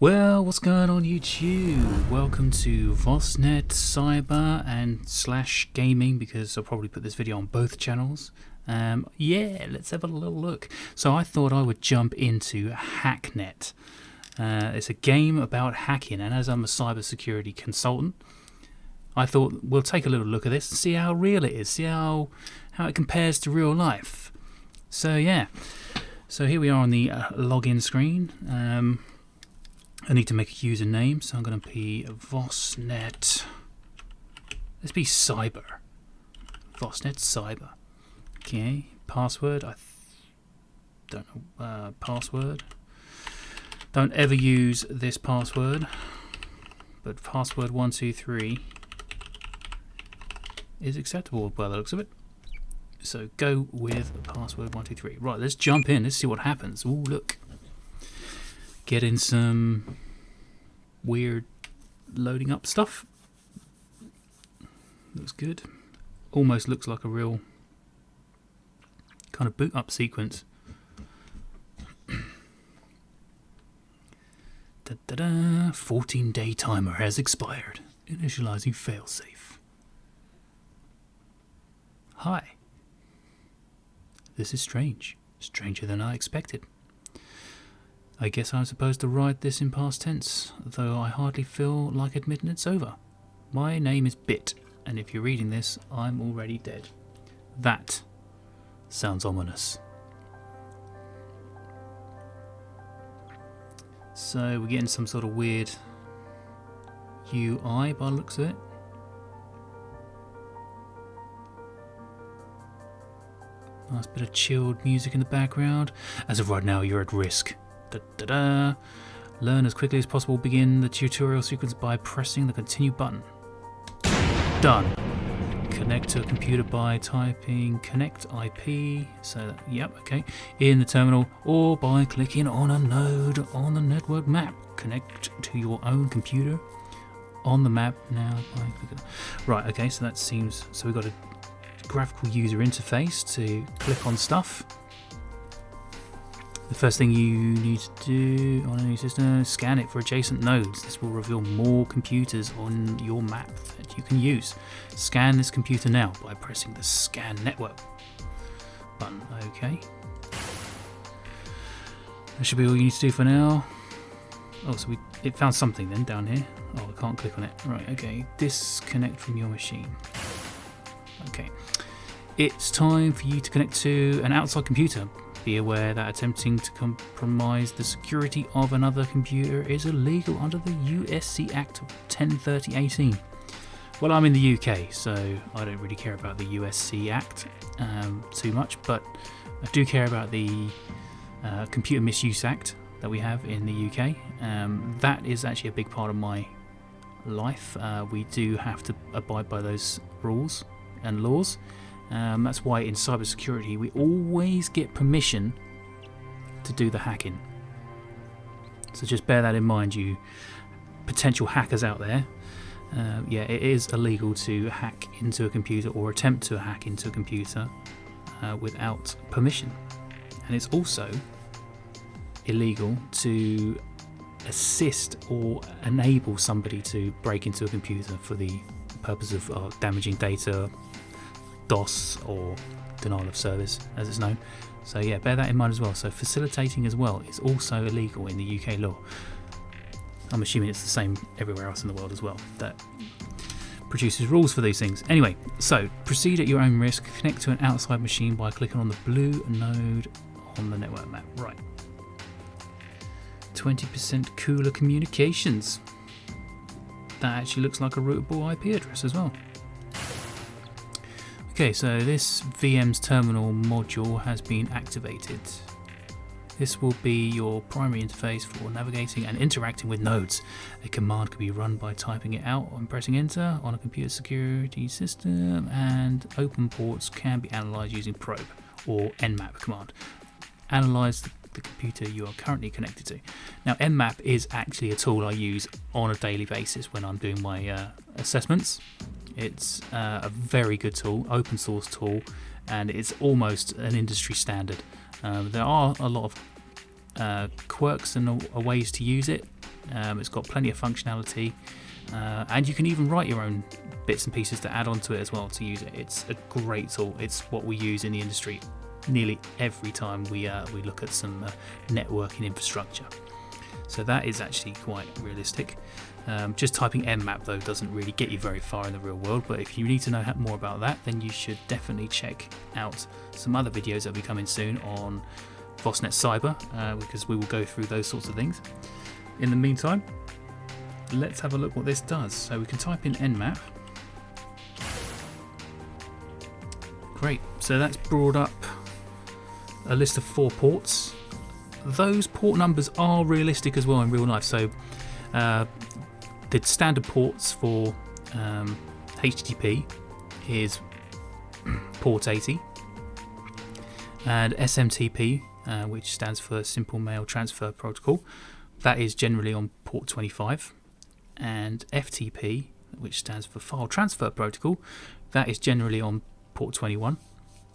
Well, what's going on YouTube? Welcome to vosNET-Cyber and / gaming, because I'll probably put this video on both channels. Yeah, let's have a little look. So I thought I would jump into HackNET. It's a game about hacking, and as I'm a cybersecurity consultant, I thought we'll take a little look at this and see how real it is, see how it compares to real life. So yeah, so here we are on the login screen. I need to make a username, so I'm going to be vosNET. Let's be Cyber. vosNET-Cyber. Okay, password. I don't know. Password. Don't ever use this password, but password 123 is acceptable by the looks of it. So go with password 123. Right, let's jump in. Let's see what happens. Ooh, look. Get in some weird loading up stuff. Looks good. Almost looks like a real kind of boot up sequence. 14-day timer has expired. Initializing failsafe. Hi. This is strange. Stranger than I expected. I guess I'm supposed to write this in past tense, though I hardly feel like admitting it's over. My name is Bit, and if you're reading this, I'm already dead. That sounds ominous. So we're getting some sort of weird UI by the looks of it. Nice bit of chilled music in the background. As of right now, you're at risk. Learn as quickly as possible. Begin the tutorial sequence by pressing the continue button. Done. Connect to a computer by typing connect IP. So yep, okay. In the terminal, or by clicking on a node on the network map. Connect to your own computer on the map now by clicking. Right, okay, so that seems, so we've got a graphical user interface to click on stuff. The first thing you need to do on any system is scan it for adjacent nodes. This will reveal more computers on your map that you can use. Scan this computer now by pressing the scan network button. Okay. That should be all you need to do for now. Oh, so it found something then down here. Oh, I can't click on it. Right, okay. Disconnect from your machine. Okay. It's time for you to connect to an outside computer. Be aware that attempting to compromise the security of another computer is illegal under the USC Act of 1030/18. Well, I'm in the UK, so I don't really care about the USC Act too much, but I do care about the Computer Misuse Act that we have in the UK. That is actually a big part of my life. We do have to abide by those rules and laws. That's why in cybersecurity we always get permission to do the hacking. So just bear that in mind, you potential hackers out there. Yeah, it is illegal to hack into a computer or attempt to hack into a computer without permission. And it's also illegal to assist or enable somebody to break into a computer for the purpose of damaging data, DOS, or denial of service as it's known. So yeah, bear that in mind as well. So facilitating as well is also illegal in the UK law. I'm assuming it's the same everywhere else in the world as well, that produces rules for these things. Anyway, so proceed at your own risk. Connect to an outside machine by clicking on the blue node on the network map. Right. 20% cooler communications. That actually looks like a routable IP address as well. Okay, so this VM's terminal module has been activated. This will be your primary interface for navigating and interacting with nodes. A command can be run by typing it out and pressing enter on a computer security system, and open ports can be analysed using probe or nmap command. Analyse the computer you are currently connected to. Now, nmap is actually a tool I use on a daily basis when I'm doing my assessments. It's a very good tool, open source tool, and it's almost an industry standard. There are a lot of quirks and ways to use it, It's got plenty of functionality, and you can even write your own bits and pieces to add onto it as well to use it. It's a great tool. It's what we use in the industry nearly every time we look at some networking infrastructure. So that is actually quite realistic. Just typing nmap though doesn't really get you very far in the real world, but if you need to know more about that, then you should definitely check out some other videos that will be coming soon on vosNET-Cyber, because we will go through those sorts of things. In the meantime, let's have a look what this does. So we can type in nmap. Great, so that's brought up a list of 4 ports. Those port numbers are realistic as well in real life. So the standard ports for HTTP is port 80, and SMTP, which stands for Simple Mail Transfer Protocol, that is generally on port 25, and FTP, which stands for File Transfer Protocol, that is generally on port 21,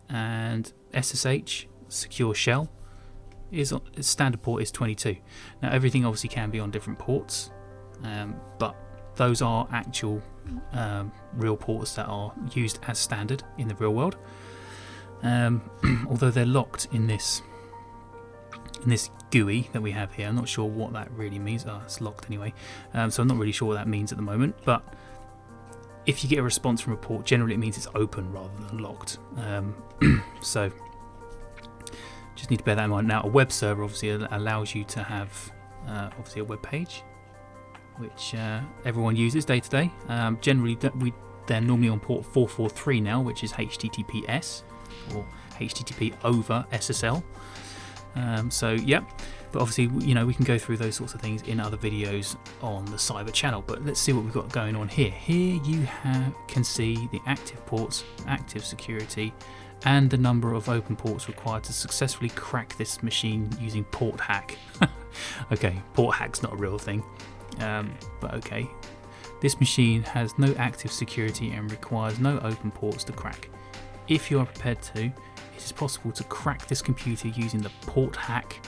and SSH, Secure Shell, standard port is 22. Now everything obviously can be on different ports, but those are actual real ports that are used as standard in the real world, although they're locked in this GUI that we have here. I'm not sure what that really means. It's locked anyway, so I'm not really sure what that means at the moment, but if you get a response from a port, generally it means it's open rather than locked. So just need to bear that in mind. Now a web server obviously allows you to have obviously a web page, which everyone uses day to day. Generally they're normally on port 443 now, which is HTTPS or HTTP over SSL. So yeah, but obviously we can go through those sorts of things in other videos on the cyber channel. But let's see what we've got going on here. Here you can see the active ports, active security, and the number of open ports required to successfully crack this machine using port hack. Okay, port hack's not a real thing, but okay. This machine has no active security and requires no open ports to crack. If you are prepared to, it is possible to crack this computer using the port hack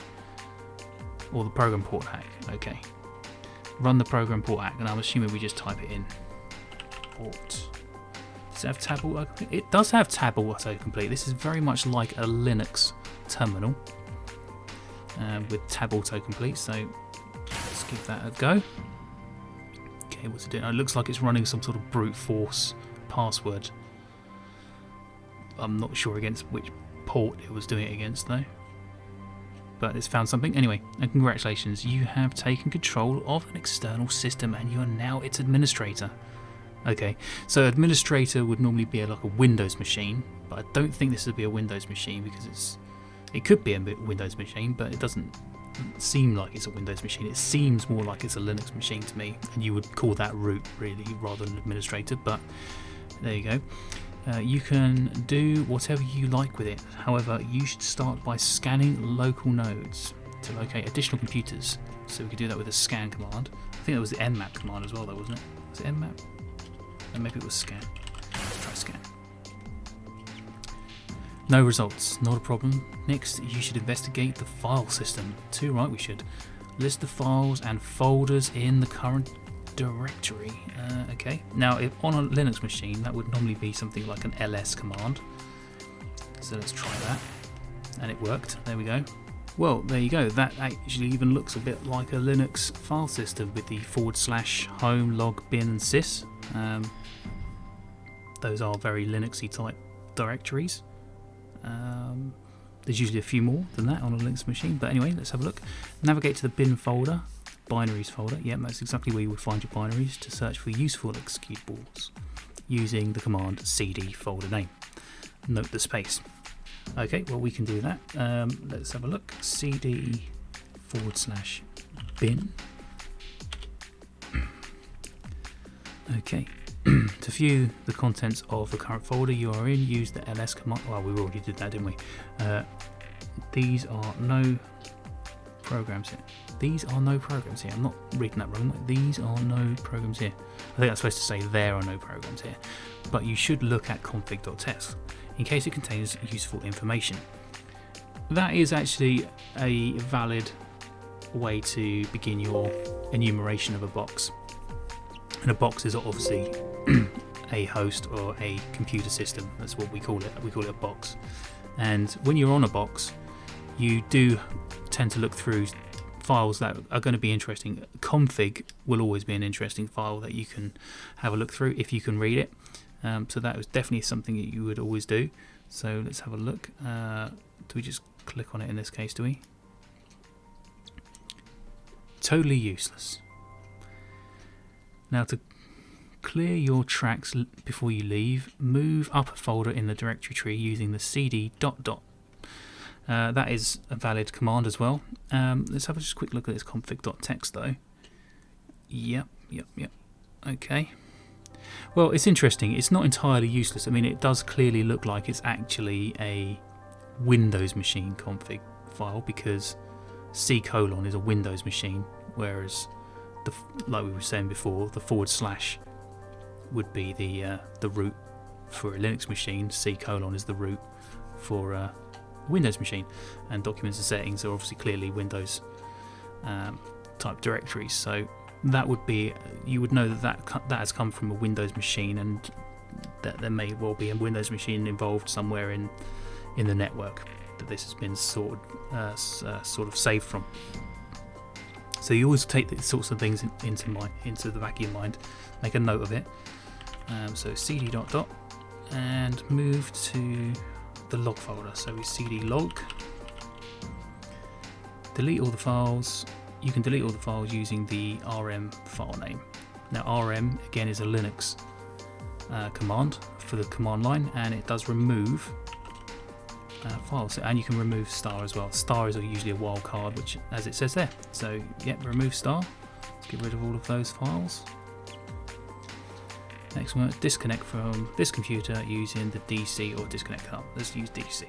or the program port hack. Okay, run the program port hack, and I'm assuming we just type it in. Port. Does it have tab autocomplete? It does have tab autocomplete. This is very much like a Linux terminal with tab autocomplete. So let's give that a go. Okay, what's it doing? It looks like it's running some sort of brute force password. I'm not sure against which port it was doing it against though, but it's found something anyway. And congratulations, you have taken control of an external system and you are now its administrator. Okay, so administrator would normally be like a Windows machine, but I don't think this would be a Windows machine because it could be a Windows machine, but it doesn't seem like it's a Windows machine. It seems more like it's a Linux machine to me, and you would call that root really rather than administrator, but there you go. You can do whatever you like with it. However, you should start by scanning local nodes to locate additional computers. So we could do that with a scan command. I think that was the nmap command as well though, wasn't it? Was it nmap? And maybe it was scan. Let's try scan. No results, not a problem. Next, you should investigate the file system. Too right, we should. List the files and folders in the current directory. Okay, now if on a Linux machine that would normally be something like an ls command, so let's try that, and it worked. There we go. Well, there you go. That actually even looks a bit like a Linux file system with the / home log bin and sys. Those are very Linuxy type directories. There's usually a few more than that on a Linux machine, but anyway, let's have a look. Navigate to the bin folder, binaries folder. Yeah, that's exactly where you would find your binaries to search for useful executables using the command cd folder name. Note the space. Okay, well we can do that. Let's have a look. cd /bin. Okay. To view the contents of the current folder you are in, use the ls command. Well, we already did that, didn't we? These are no programs here. These are no programs here. I'm not reading that wrong. These are no programs here. I think that's supposed to say there are no programs here. But you should look at config.txt in case it contains useful information. That is actually a valid way to begin your enumeration of a box. And a box is obviously a host or a computer system. That's what we call it. We call it a box. And when you're on a box, you do tend to look through files that are going to be interesting. Config will always be an interesting file that you can have a look through if you can read it. So that was definitely something that you would always do. So let's have a look. Do we just click on it in this case, do we? Totally useless. Now to clear your tracks before you leave, move up a folder in the directory tree using the cd ... That is a valid command as well. Let's have a just quick look at this config.txt though. Yep. Okay. Well, it's interesting. It's not entirely useless. I mean, it does clearly look like it's actually a Windows machine config file because C : is a Windows machine, whereas like we were saying before, the / would be the root for a Linux machine. C : is the root for a Windows machine, and documents and settings are obviously clearly Windows type directories. So that would be, you would know that has come from a Windows machine, and that there may well be a Windows machine involved somewhere in the network that this has been sort of saved from. So you always take these sorts of things into the back of your mind, make a note of it. So cd ... and move to the log folder. So we cd log, delete all the files. You can delete all the files using the rm file name. Now rm again is a Linux command for the command line, and it does remove files, and you can remove star as well. Star is usually a wildcard, which as it says there. So yep, remove star. Let's get rid of all of those files. Next one, disconnect from this computer using the DC or disconnect command. Let's use DC.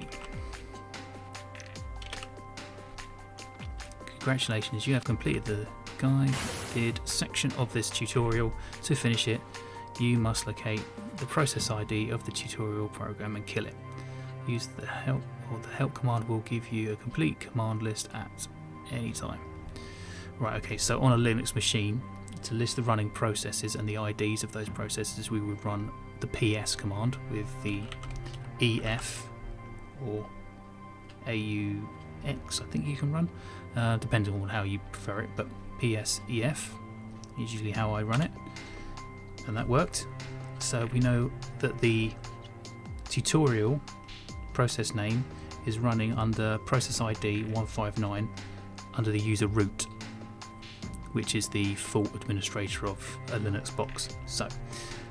Congratulations, you have completed the guided section of this tutorial. To finish it, you must locate the process ID of the tutorial program and kill it. Use the help, or the help command will give you a complete command list at any time. Right, okay, so on a Linux machine, to list the running processes and the IDs of those processes, we would run the ps command with the EF or AUX, I think you can run, depending on how you prefer it, but PSEF is usually how I run it, and that worked. So we know that the tutorial process name is running under process ID 159 under the user root, which is the full administrator of a Linux box. So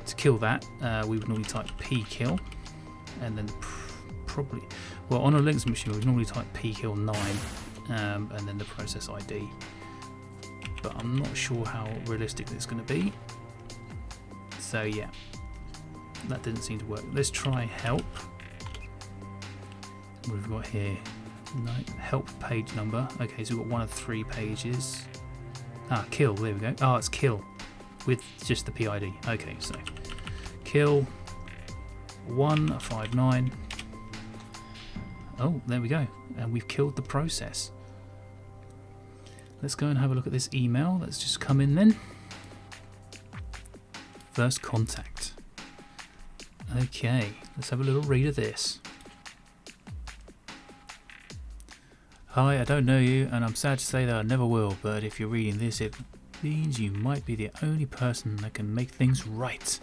to kill that, we would normally type pkill, and then probably, well, on a Linux machine we would normally type pkill 9 and then the process ID, but I'm not sure how realistic it's going to be. So yeah, that didn't seem to work. Let's try help. What have we got here? No, help page number. Okay, so we've got one of 3 pages. Kill, there we go. Oh, it's kill with just the PID. Okay, so kill 159. Oh, there we go. And we've killed the process. Let's go and have a look at this email that's just come in then. First contact. Okay, let's have a little read of this. Hi, I don't know you, and I'm sad to say that I never will, but if you're reading this, it means you might be the only person that can make things right.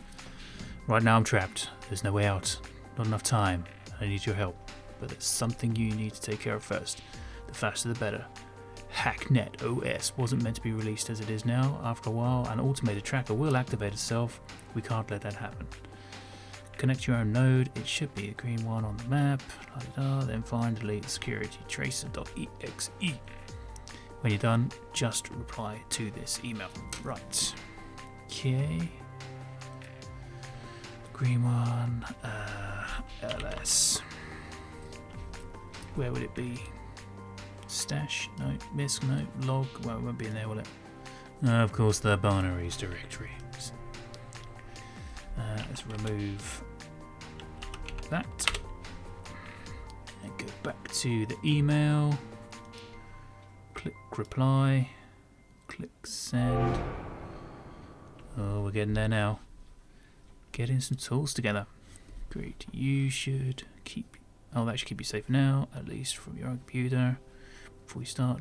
Right now I'm trapped. There's no way out. Not enough time. I need your help. But there's something you need to take care of first. The faster the better. HackNET OS wasn't meant to be released as it is now. After a while, an automated tracker will activate itself. We can't let that happen. Connect your own node. It should be a green one on the map. Then find delete security tracer.exe. When you're done, just reply to this email. Right. Okay. Green one. LS. Where would it be? Stash? No. Misc? No. Log? Well, it won't be in there, will it? Of course, the binaries directory. Let's remove that and go back to the email. Click reply. Click send. Oh, we're getting there now. Getting some tools together. Great. You should keep. Oh, that should keep you safe now, at least from your own computer. Before we start,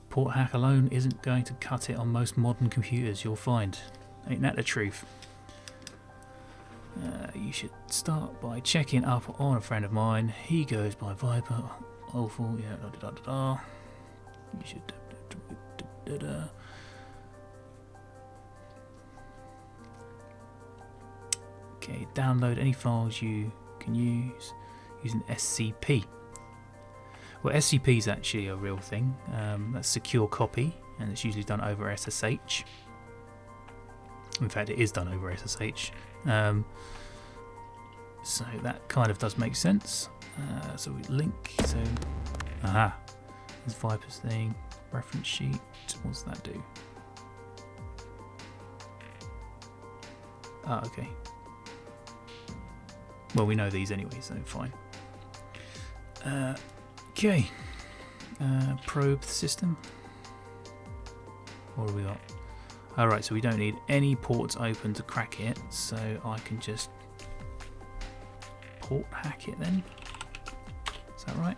Port hack alone isn't going to cut it on most modern computers, you'll find. Ain't that the truth? You should start by checking up on a friend of mine. He goes by Viper. Awful, yeah, You should. Okay, download any files you can use using SCP. Well, SCP is actually a real thing. That's secure copy, and it's usually done over SSH. In fact, it is done over SSH. So that kind of does make sense. So we link to. Aha! There's Viper's thing. Reference sheet. What's that do? Ah, okay. Well, we know these anyway, so fine. Okay. Probe the system. What have we got? Alright, so we don't need any ports open to crack it, so I can just port hack it then. Is that right?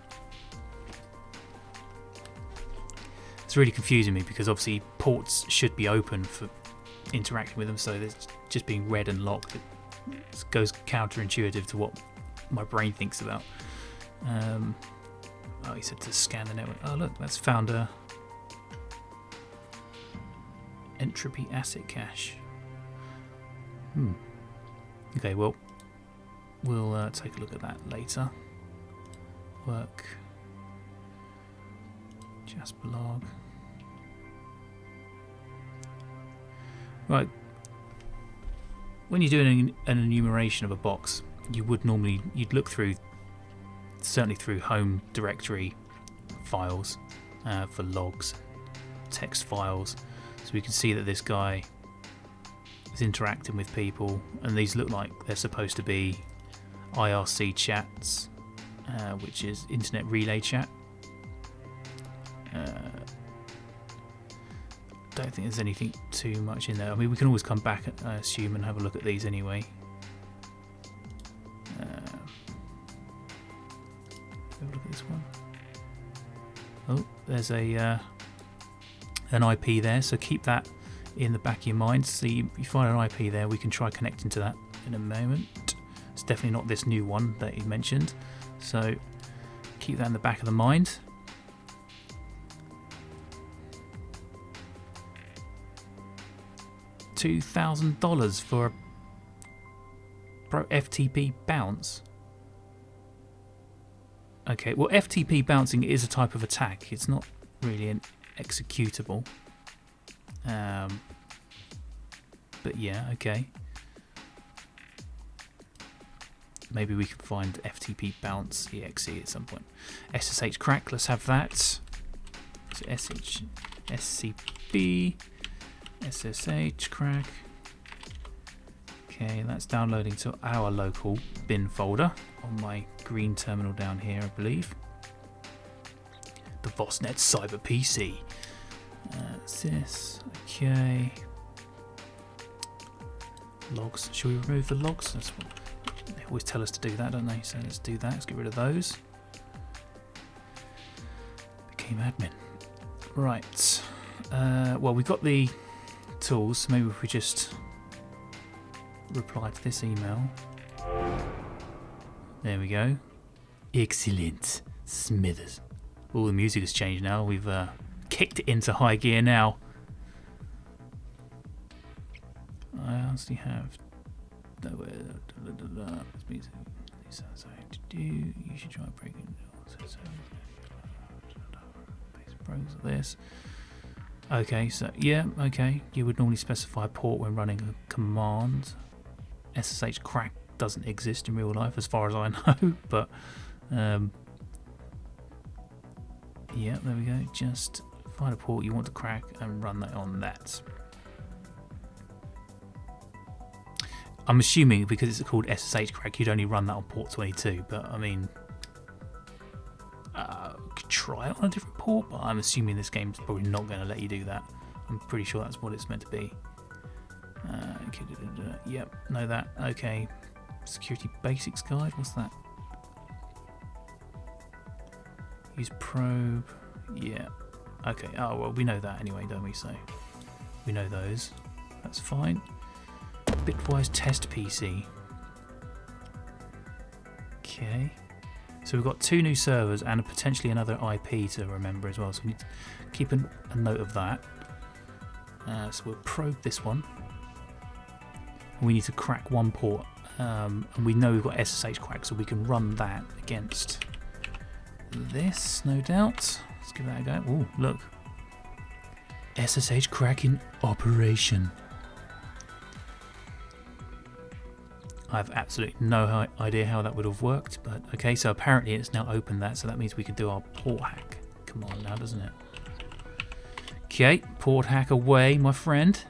It's really confusing me because obviously ports should be open for interacting with them, so there's just being read and locked. It goes counterintuitive to what my brain thinks about. Oh, he said to scan the network. Oh, look, that's found a entropy asset cache. Okay, well, we'll take a look at that later. Work. Jasper log. Right. When you're doing an enumeration of a box, you'd look through, certainly through home directory files for logs, text files. So we can see that this guy is interacting with people, and these look like they're supposed to be IRC chats, which is Internet Relay Chat. Don't think there's anything too much in there. I mean, we can always come back, I assume, and have a look at these anyway. Have a look at this one. Oh, there's a an IP there, so keep that in the back of your mind. So you find an IP there, we can try connecting to that in a moment. It's definitely not this new one that he mentioned, so keep that in the back of the mind. $2,000 for a FTP bounce. Okay, well, FTP bouncing is a type of attack. It's not really an executable. But yeah, okay. Maybe we can find FTP bounce exe at some point. SSH crack, let's have that. So SCP. SSH crack. Okay, that's downloading to our local bin folder on my green terminal down here, I believe. The vosNET-Cyber PC. That's this. Okay. Logs. Should we remove the logs? That's what they always tell us to do that, don't they? So let's do that. Let's get rid of those. Became admin. Right. Well, we've got the tools, so maybe if we just reply to this email. There we go. Excellent. Smithers. All the music has changed now. We've kicked it into high gear now. I honestly have. You should try breaking this. Okay, so yeah, okay. You would normally specify a port when running a command. SSH crack doesn't exist in real life, as far as I know, but yeah, there we go. Just find a port you want to crack and run that on that. I'm assuming because it's called SSH crack, you'd only run that on port 22, but I mean, could try it on a different port. port, but I'm assuming this game's probably not going to let you do that. I'm pretty sure that's what it's meant to be. Okay, yep, know that. Okay, security basics guide. What's that? Use probe. Yeah. Okay. Oh well, we know that anyway, don't we? So we know those. That's fine. Bitwise test PC. Okay. So we've got 2 new servers and potentially another IP to remember as well. So we need to keep a note of that. So we'll probe this one. We need to crack 1 port, and we know we've got SSH crack, so we can run that against this, no doubt. Let's give that a go. Oh, look. SSH crack in operation. I have absolutely no idea how that would have worked, but okay, so apparently it's now opened that, so that means we can do our port hack. Come on now, doesn't it? Okay, port hack away, my friend.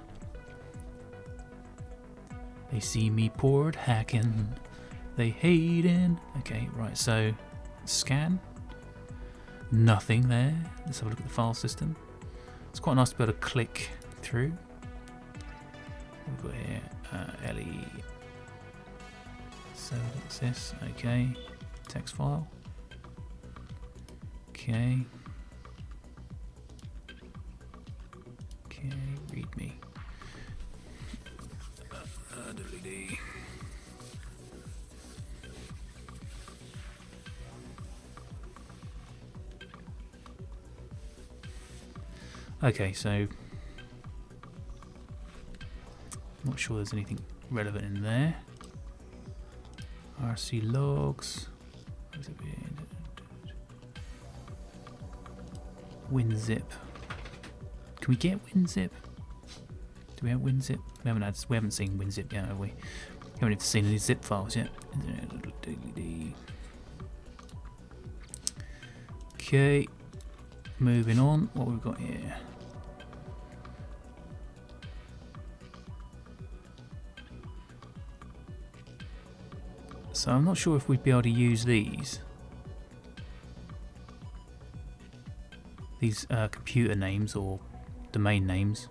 They see me port hacking. They hating. Okay, right, so scan. Nothing there. Let's have a look at the file system. It's quite nice to be able to click through. We've got here LE. So what's this? Okay, text file. Okay. Okay, read me. Okay, so not sure there's anything relevant in there. RC logs. WinZip. Can we get WinZip? Do we have WinZip? We haven't seen WinZip yet, have we? We haven't even seen any zip files yet. Okay, moving on. What we've got here? So I'm not sure if we'd be able to use these computer names or domain names,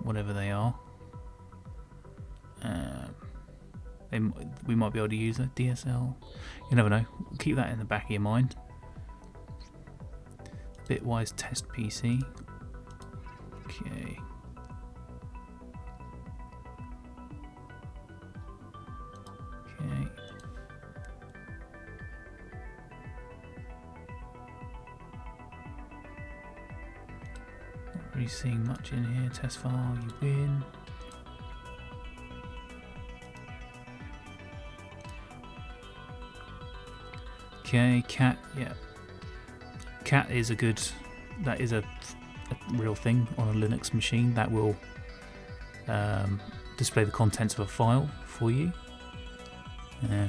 whatever they are. We might be able to use a DSL. You never know. Keep that in the back of your mind. Bitwise test PC. Okay. Okay. Not really seeing much in here. Test file, you win. Okay, cat, yeah. Cat is that is a real thing on a Linux machine that will display the contents of a file for you.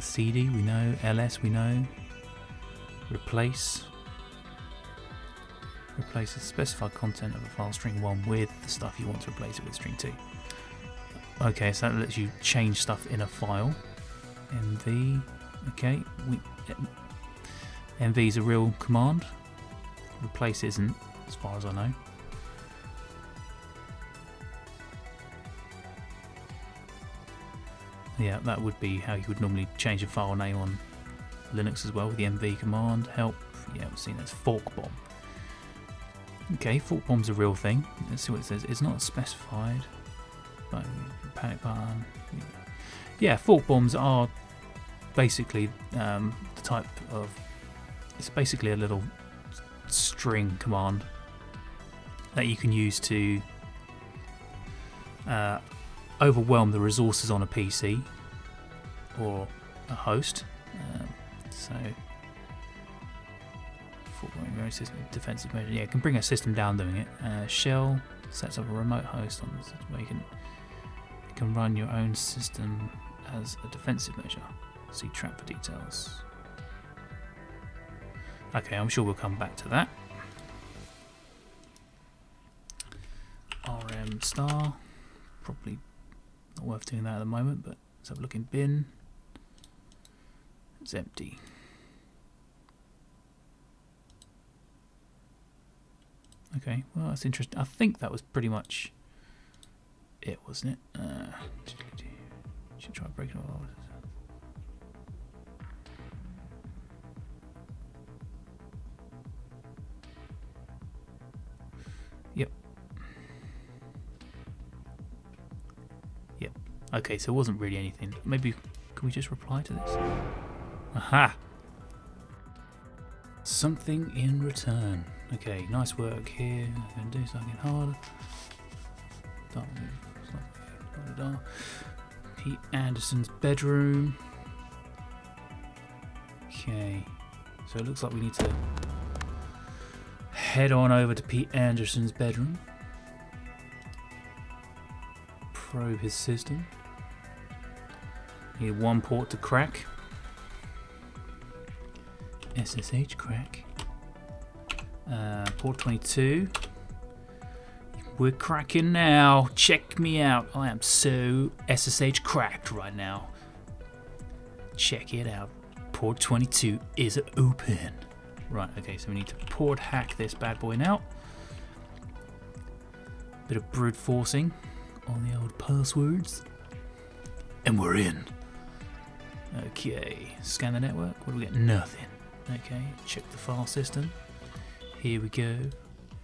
CD we know, ls we know. Replace the specified content of a file string 1 with the stuff you want to replace it with string 2. Okay, so that lets you change stuff in a file. MV, okay, MV is a real command. Replace isn't, as far as I know. Yeah, that would be how you would normally change a file name on Linux as well, with the MV command. Help, yeah, we've seen that's fork bomb. Okay, fork bomb's a real thing. Let's see what it says. It's not specified. But panic button. Yeah, fork bombs are basically the type of. It's basically a little string command that you can use to overwhelm the resources on a PC or a host. So, very system defensive measure. Yeah, it can bring a system down doing it. Shell sets up a remote host on this where you can run your own system as a defensive measure. See trap for details. Okay, I'm sure we'll come back to that. RM star, probably not worth doing that at the moment, but let's have a look in bin. It's empty. Okay, well that's interesting. I think that was pretty much it, wasn't it? Should try breaking it all. Yep. Yep. Okay, so it wasn't really anything. Maybe can we just reply to this? Aha! Something in return. Okay, nice work here. I'm gonna do something harder. Pete Anderson's bedroom. Okay, so it looks like we need to head on over to Pete Anderson's bedroom. Probe his system. Need one port to crack. SSH crack. Port 22. We're cracking now. Check me out. I am so SSH cracked right now. Check it out. Port 22 is open. Right, okay, so we need to port hack this bad boy now. Bit of brute forcing on the old passwords. And we're in. Okay, scan the network. What do we get? Nothing. Okay, check the file system. Here we go.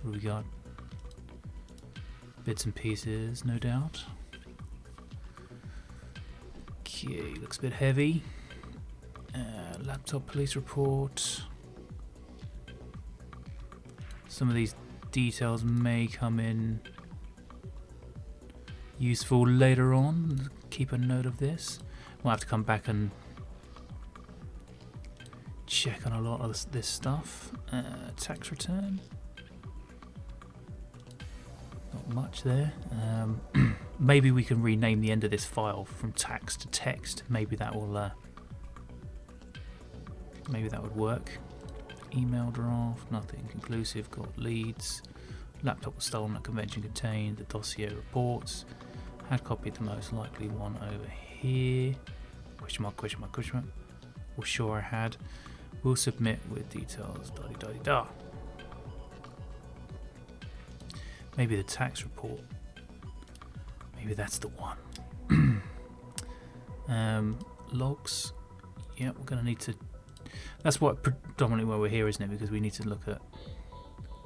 What do we got? Bits and pieces, no doubt. Okay, looks a bit heavy. Laptop police report. Some of these details may come in useful later on. Keep a note of this. We'll have to come back and check on a lot of this stuff. Tax return. Not much there. Maybe we can rename the end of this file from tax to text. Maybe that will. Maybe that would work. Email draft, nothing conclusive. Got leads. Laptop was stolen. A convention contained. The dossier reports. Had copied the most likely one over here. Question mark, question mark, question mark. Well, sure I had. We'll submit with details. Da-di-da-di-da. Maybe the tax report. Maybe that's the one. Logs. Yeah, we're going to need to. That's what predominantly why we're here, isn't it? Because we need to look at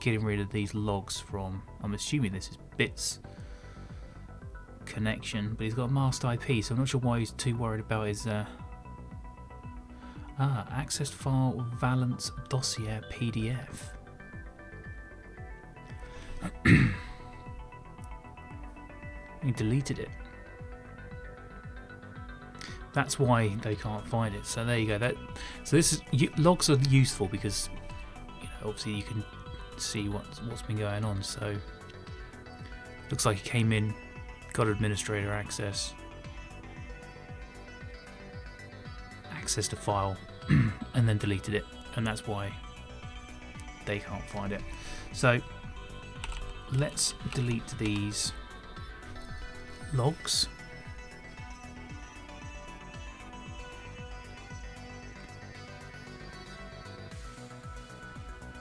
getting rid of these logs from. I'm assuming this is bits connection, but he's got a masked IP, so I'm not sure why he's too worried about his. Accessed file valence dossier PDF. He deleted it. That's why they can't find it. So there you go. So this is logs are useful because obviously you can see what's been going on. So looks like he came in, got administrator access, accessed a file, and then deleted it, and that's why they can't find it. So let's delete these logs.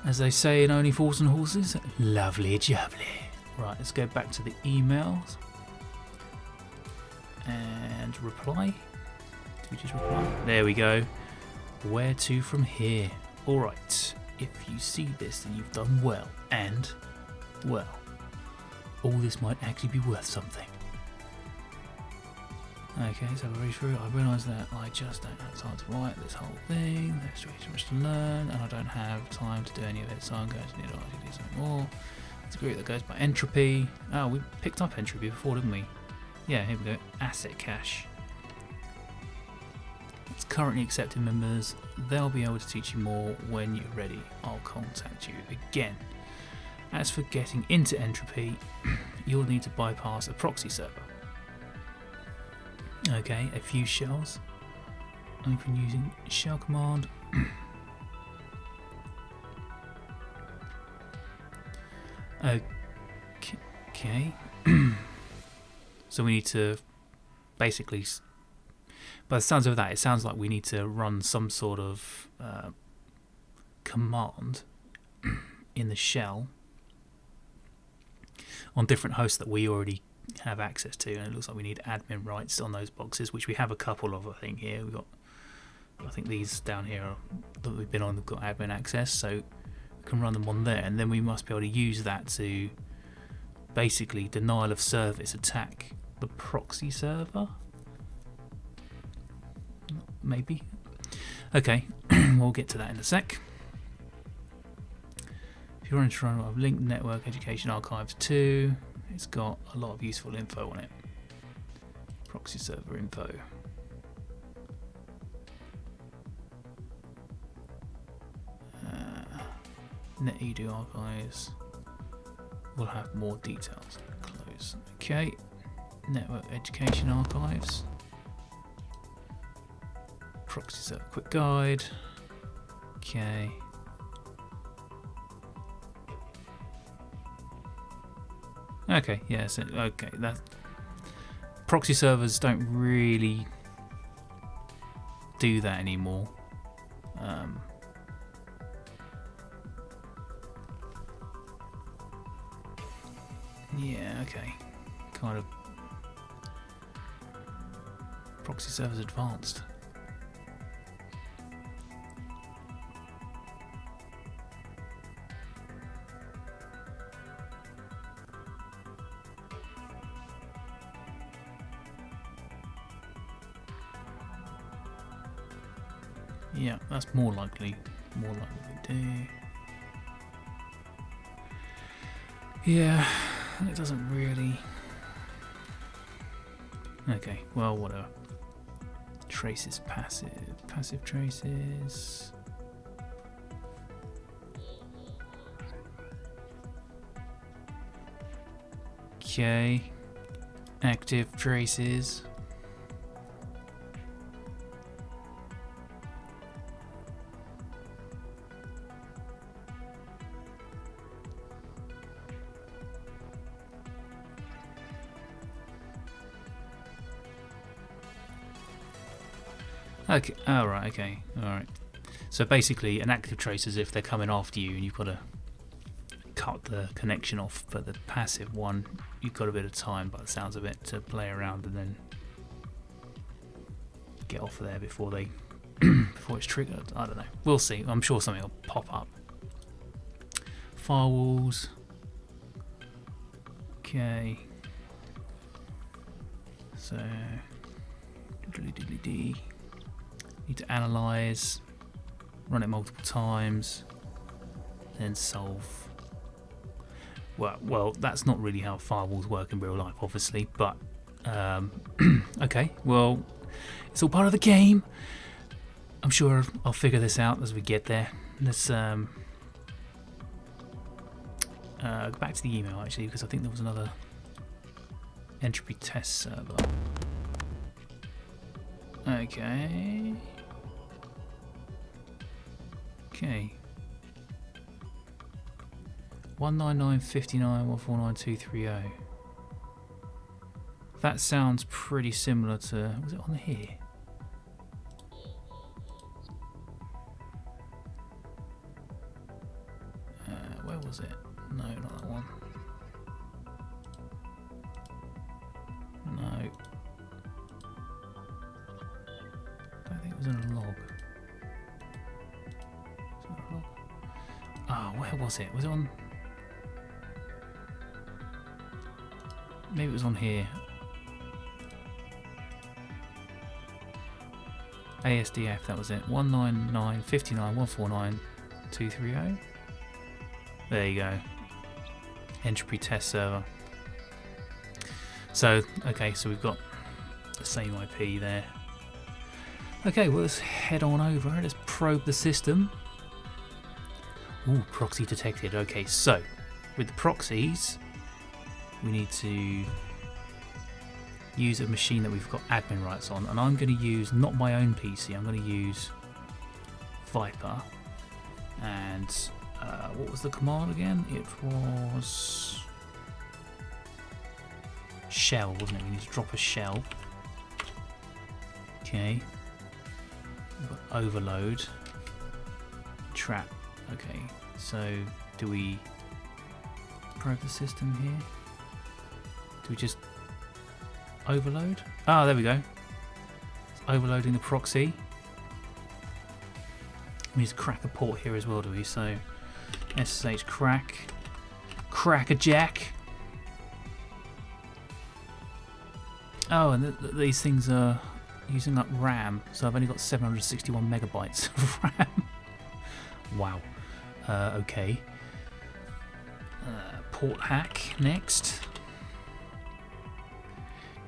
As they say in Only Fools and Horses, lovely jubbly. Right, let's go back to the emails and reply. Did we just reply? There we go. Where to from here? Alright, if you see this, then you've done well. And, well, all this might actually be worth something. Okay, so I read through. I realise that I just don't have time to write this whole thing. There's too much to learn, and I don't have time to do any of it, so I'm going to need to do something more. It's a group that goes by entropy. Oh, we picked up entropy before, didn't we? Yeah, here we go. Asset cache. It's currently accepting members. They'll be able to teach you more when you're ready. I'll contact you again. As for getting into entropy, you'll need to bypass a proxy server. Okay, a few shells. Open using shell command. Okay. So we need to basically, by the sounds of that, it sounds like we need to run some sort of command in the shell on different hosts that we already have access to, and it looks like we need admin rights on those boxes, which we have a couple of. I think here we've got, I think these down here that we've been on have got admin access, so we can run them on there, and then we must be able to use that to basically denial of service attack the proxy server. Maybe. Okay, we'll get to that in a sec. If you're interested in linked network education archives 2, it's got a lot of useful info on it. Proxy server info. NetEdu archives will have more details. Close. Okay. Network education archives. Proxy server quick guide. Okay. Okay, yeah, so okay, that proxy servers don't really do that anymore. Yeah, okay. Kind of proxy servers advanced. Yeah, that's more likely we do. Yeah, it doesn't really. Okay, well, whatever. Traces passive traces. Okay, active traces. Okay, alright, okay, alright. So basically an active trace is if they're coming after you and you've got to cut the connection off, but the passive one, you've got a bit of time by the sounds of it to play around and then get off of there before they before it's triggered. I don't know. We'll see. I'm sure something will pop up. Firewalls. Okay. So need to analyze, run it multiple times, then solve. Well, that's not really how firewalls work in real life, obviously, but okay, well, it's all part of the game. I'm sure I'll figure this out as we get there. Let's go back to the email, actually, because I think there was another entropy test server. Okay. Okay. 199.59.149.230. That sounds pretty similar to. Was it on here? Where was it? No, not that one. No. I don't think it was in a log. Ah, oh, where was it? Was it on? Maybe it was on here. ASDF, that was it. 199.59.149.230. There you go. Entropy test server. So, okay, so we've got the same IP there. Okay, well, let's head on over. Let's probe the system. Ooh, proxy detected. Okay, so with the proxies, we need to use a machine that we've got admin rights on, and I'm going to use not my own PC. I'm going to use Viper. And what was the command again? It was shell, wasn't it? We need to drop a shell. Okay. We've got overload. Trap. Okay. So do we probe the system here? Do we just overload? Ah, there we go. It's overloading the proxy. We need to crack a port here as well, do we? So SSH crack a jack. Oh, and these things are using up RAM, so I've only got 761 megabytes of RAM. Wow. Okay. Port hack next.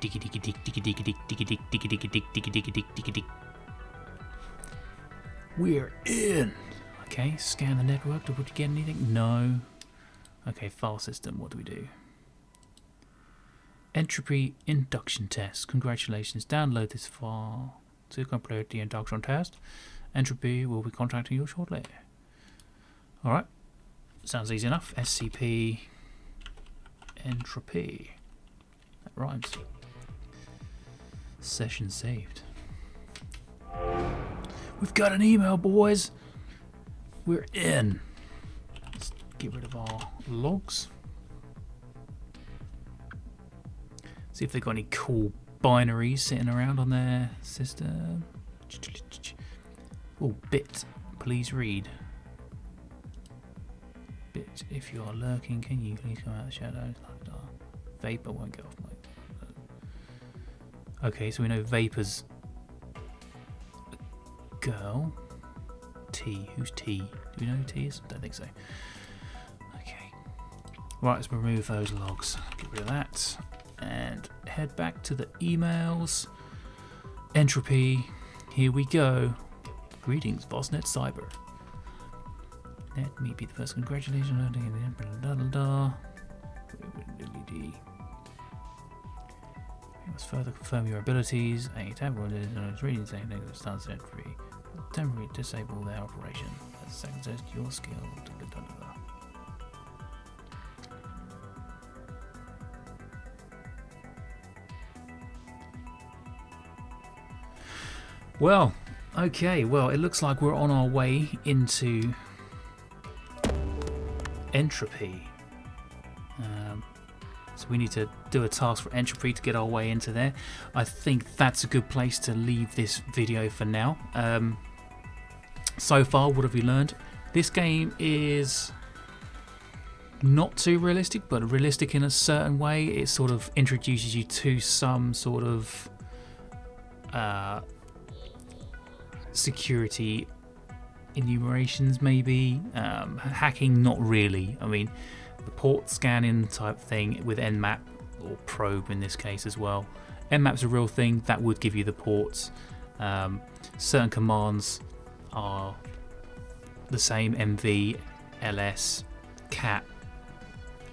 Diggy diggy dig diggy diggy dig diggy dig diggy diggy dig diggy diggy dig diggy dig. We're in. Okay, scan the network. Did we get anything? No. Okay, file system. What do we do? Entropy induction test. Congratulations. Download this file to complete the induction test. Entropy will be contacting you shortly. Alright. Sounds easy enough. SCP entropy. That rhymes. Session saved. We've got an email, boys. We're in. Let's get rid of our logs. See if they've got any cool binaries sitting around on their system. Oh, bit. Please read. Bit, if you are lurking, can you please come out of the shadows? Vapor won't get off my... Okay, so we know Vapor's a girl. T. Who's T? Do we know who T is? Don't think so. Okay. Right, let's remove those logs. Get rid of that. And head back to the emails. Entropy. Here we go. Greetings, vosNET-Cyber. Let me be the first. Congratulations. We must further confirm your abilities. A tablet is reading saying negative stance entry. Temporarily disable their operation. That's second test your skill. Well, okay, well, it looks like we're on our way into entropy. So we need to do a task for entropy to get our way into there. I think that's a good place to leave this video for now. So far, what have we learned? This game is not too realistic, but realistic in a certain way. It sort of introduces you to some sort of security enumerations, maybe. Hacking, not really. I mean, the port scanning type thing with Nmap, or probe in this case as well. Nmap's a real thing, that would give you the ports. Certain commands are the same, MV, ls, cat,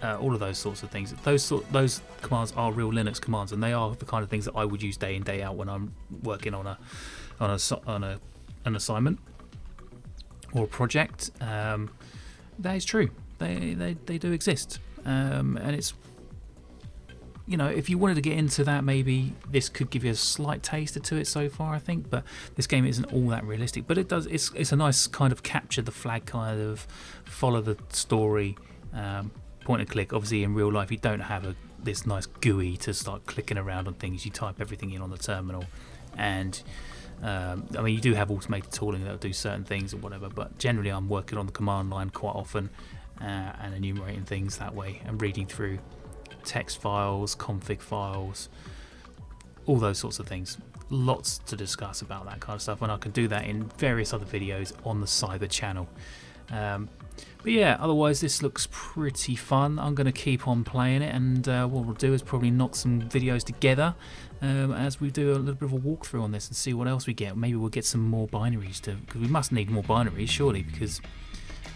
all of those sorts of things. Those commands are real Linux commands, and they are the kind of things that I would use day in, day out when I'm working on an assignment or a project. That is true. They do exist, and it's, you know, if you wanted to get into that, maybe this could give you a slight taster to it so far, I think. But this game isn't all that realistic, but it does. It's a nice kind of capture the flag, kind of follow the story, point and click. Obviously, in real life, you don't have this nice GUI to start clicking around on things. You type everything in on the terminal, and I mean, you do have automated tooling that will do certain things or whatever. But generally, I'm working on the command line quite often. And enumerating things that way and reading through text files, config files, all those sorts of things. Lots to discuss about that kind of stuff, and I can do that in various other videos on the Cyber channel. But yeah, otherwise this looks pretty fun. I'm going to keep on playing it, and what we'll do is probably knock some videos together as we do a little bit of a walkthrough on this and see what else we get. Maybe we'll get some more binaries, because we must need more binaries surely, because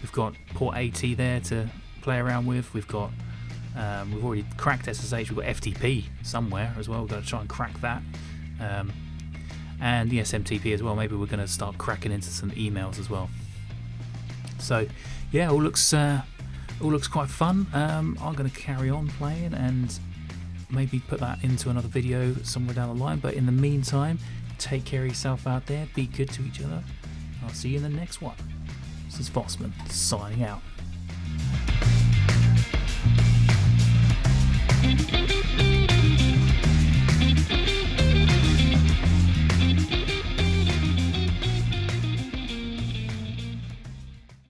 we've got port AT there to play around with. We've got we've already cracked SSH. We've got FTP somewhere as well. We've got to try and crack that, and the SMTP as well. Maybe we're going to start cracking into some emails as well. So yeah, all looks quite fun. I'm going to carry on playing and maybe put that into another video somewhere down the line. But in the meantime, take care of yourself out there. Be good to each other. I'll see you in the next one. This is Vosman signing out.